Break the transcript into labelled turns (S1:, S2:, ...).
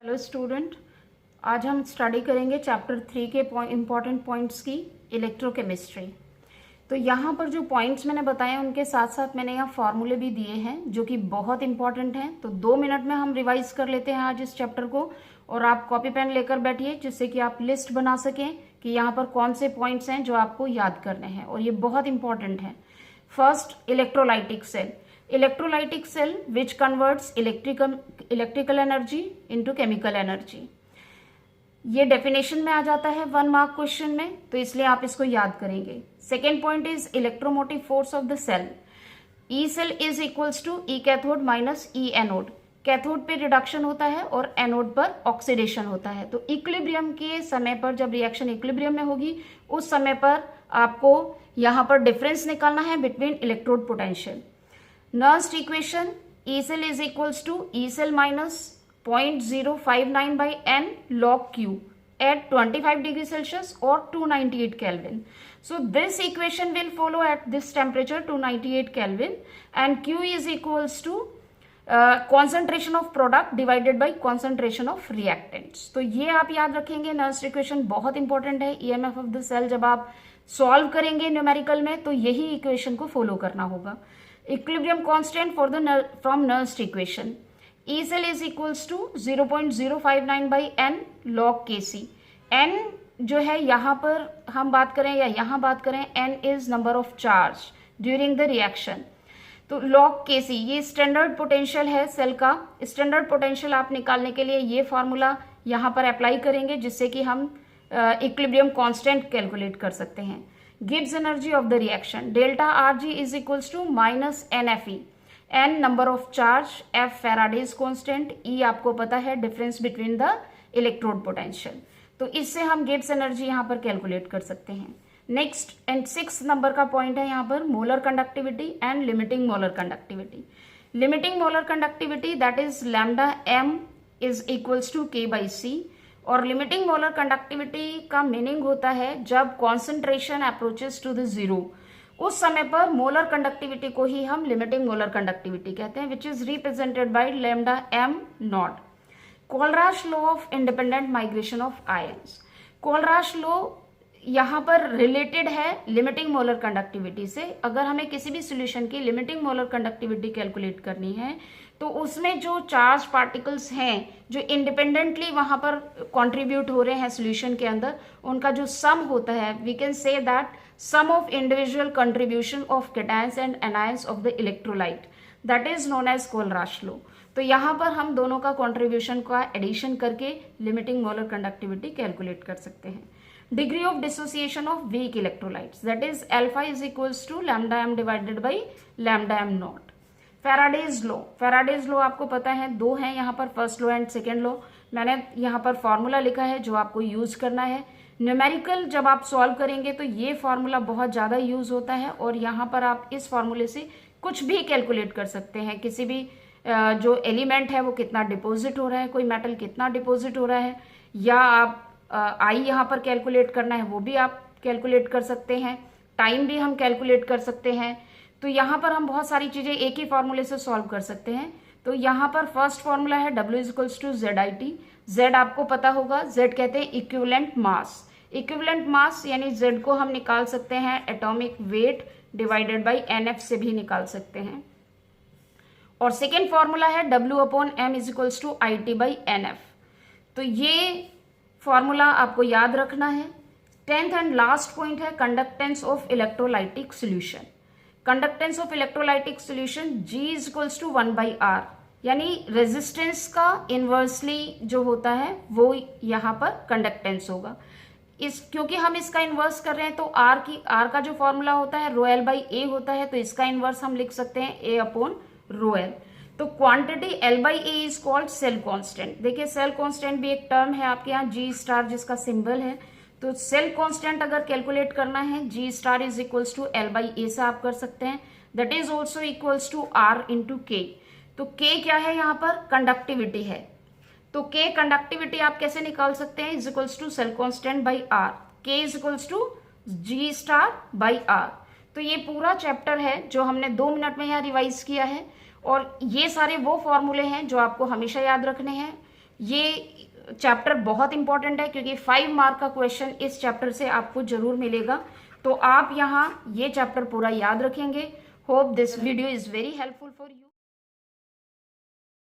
S1: Hello student, आज हम study करेंगे चैप्टर 3 के इम्पॉर्टेंट पॉइंट्स की इलेक्ट्रोकेमिस्ट्री। तो यहाँ पर जो पॉइंट्स मैंने बताए उनके साथ साथ मैंने यहाँ फॉर्मूले भी दिए हैं जो कि बहुत इंपॉर्टेंट हैं। तो 2 मिनट में हम रिवाइज कर लेते हैं आज इस चैप्टर को, और आप कॉपी पेन लेकर बैठिए जिससे कि आप लिस्ट बना सकें कि यहाँ पर कौन से पॉइंट्स हैं जो आपको याद करने हैं, और ये बहुत इंपॉर्टेंट है। First, electrolytic cell. Electrolytic cell which converts electrical energy into chemical energy. ये डेफिनेशन में आ जाता है 1 मार्क क्वेश्चन में, तो इसलिए आप इसको याद करेंगे। Second point is electromotive force of the cell. E cell is equals to E cathode minus E anode. Cathode पे रिडक्शन होता है और एनोड पर ऑक्सीडेशन होता है। तो इक्विलिब्रियम के समय पर, जब रिएक्शन इक्विलिब्रियम में होगी, उस समय पर आपको यहाँ पर डिफरेंस निकालना है between electrode potential. Nernst equation, E cell is equals to E cell minus 0.059 by N log Q at 25 degree Celsius or 298 Kelvin. So this equation will follow at this temperature 298 Kelvin, and Q is equals to concentration of product divided by concentration of reactants. तो ये आप याद रखेंगे। Nernst equation बहुत important है। EMF of the cell जब आप solve करेंगे न्यूमेरिकल में तो यही इक्वेशन को फॉलो करना होगा। Equilibrium constant for the from Nernst equation. E cell is equals to 0.059 by N log Kc. N जो है यहाँ पर हम बात करें या यहाँ बात करें, N is number of charge during the reaction. तो log Kc ये स्टैंडर्ड पोटेंशियल है सेल का। स्टैंडर्ड पोटेंशियल आप निकालने के लिए ये फॉर्मूला यहाँ पर अप्लाई करेंगे जिससे कि हम इक्विलिब्रियम कांस्टेंट कैलकुलेट कर सकते हैं। Gibbs energy of the reaction, delta Rg is equals to minus NFE. N number of charge, F Faraday's constant, E आपको पता है difference between the electrode potential. तो इससे हम गिब्स एनर्जी यहाँ पर कैलकुलेट कर सकते हैं। नेक्स्ट एंड 6 नंबर का पॉइंट है यहाँ पर molar conductivity and limiting molar conductivity. Limiting molar conductivity that is lambda m is equals to k by c। और लिमिटिंग मोलर कंडक्टिविटी का मीनिंग होता है जब concentration approaches to the zero, उस समय पर मोलर कंडक्टिविटी को ही हम लिमिटिंग मोलर कंडक्टिविटी कहते हैं, which is represented by lambda m naught. Kohlrausch law of independent migration of ions. Kohlrausch law यहाँ पर रिलेटेड है लिमिटिंग मोलर कंडक्टिविटी से। अगर हमें किसी भी सॉल्यूशन की लिमिटिंग मोलर कंडक्टिविटी कैलकुलेट करनी है तो उसमें जो चार्ज पार्टिकल्स हैं जो इंडिपेंडेंटली वहां पर कंट्रीब्यूट हो रहे हैं सॉल्यूशन के अंदर, उनका जो सम होता है, we can say that sum of individual contribution of cations and anions of the electrolyte, that is known as Kohlrausch law. तो यहाँ पर हम दोनों का कंट्रीब्यूशन का एडिशन करके लिमिटिंग मोलर कंडक्टिविटी कैलकुलेट कर सकते हैं। Degree of dissociation of weak electrolytes that is alpha is equals to lambda m divided by lambda m naught. Faraday's law, Faraday's law आपको पता है, 2 हैं यहाँ पर, first law and second law. मैंने यहाँ पर फॉर्मूला लिखा है जो आपको यूज करना है। न्यूमेरिकल जब आप सॉल्व करेंगे तो ये फॉर्मूला बहुत ज्यादा यूज होता है, और यहाँ पर आप इस फॉर्मूले से कुछ भी कैलकुलेट कर सकते हैं। किसी भी जो एलिमेंट है वो कितना डिपोजिट हो रहा है, कोई मेटल कितना डिपोजिट हो रहा है, या आप आई यहाँ पर कैलकुलेट करना है वो भी आप कैलकुलेट कर सकते हैं। टाइम भी हम कैलकुलेट कर सकते हैं। तो यहाँ पर हम बहुत सारी चीजें एक ही फॉर्मूले से सॉल्व कर सकते हैं। तो यहाँ पर फर्स्ट फॉर्मूला है W is equals to ZIT। Z आपको पता होगा, Z कहते हैं इक्विवेलेंट मास। इक्विवेलेंट मास यानी Z को हम निकाल सकते हैं atomic weight divided by NF से भी निकाल सकते हैं। और सेकेंड फॉर्मूला है W upon M is equals to IT by NF। तो ये फॉर्मूला आपको याद रखना है। 10th एंड लास्ट पॉइंट है conductance of electrolytic solution. Conductance of electrolytic solution G is equals to 1 by R, यानी रेजिस्टेंस का इनवर्सली जो होता है वो यहाँ पर कंडक्टेंस होगा। क्योंकि हम इसका इन्वर्स कर रहे हैं तो R का जो फॉर्मूला होता है रो एल बाई ए होता है, तो इसका इन्वर्स हम लिख सकते हैं A अपॉन रो एल। तो quantity L by A is called cell constant. देखिए सेल कॉन्स्टेंट भी एक टर्म है आपके यहाँ, G स्टार जिसका सिंबल है। तो सेल कांस्टेंट अगर कैलकुलेट करना है G star is equals to L by A से आप कर सकते हैं, that is also equals to R into K। तो K क्या है यहाँ पर, कंडक्टिविटी है। तो K कंडक्टिविटी आप कैसे निकाल सकते हैं, is equals to cell constant by R, K is equals to G star by R। तो ये पूरा चैप्टर है जो हमने 2 मिनट में यहाँ रिवाइज किया है, और ये सारे वो फॉर्मूले हैं जो आपको हमेशा याद रखने हैं। ये चैप्टर बहुत इंपॉर्टेंट है क्योंकि 5 मार्क का क्वेश्चन इस चैप्टर से आपको जरूर मिलेगा। तो आप यहाँ ये चैप्टर पूरा याद रखेंगे। Hope this video is very helpful for you.